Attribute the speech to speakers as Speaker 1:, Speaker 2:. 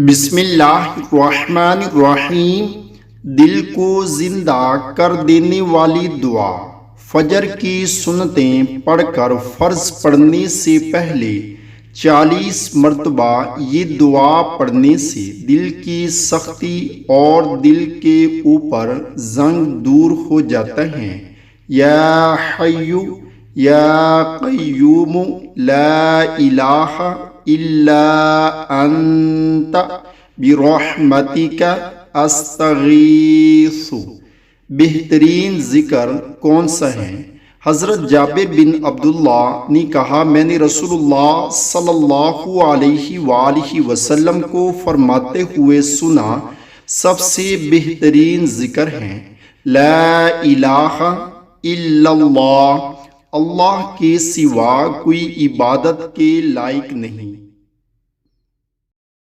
Speaker 1: بسم اللہ الرحمن الرحیم۔ دل کو زندہ کر دینے والی دعا۔ فجر کی سنتیں پڑھ کر فرض پڑھنے سے پہلے 40 مرتبہ یہ دعا پڑھنے سے دل کی سختی اور دل کے اوپر زنگ دور ہو جاتا ہے۔ یا حی یا قیوم لا الہ الا انت برحمتک استغیث۔ بہترین ذکر کون سا ہے؟ حضرت جابر بن عبداللہ نے کہا، میں نے رسول اللہ صلی اللہ علیہ وآلہ وسلم کو فرماتے ہوئے سنا، سب سے بہترین ذکر ہے لا الہ الا اللہ، اللہ کے سوا کوئی عبادت کے لائق نہیں۔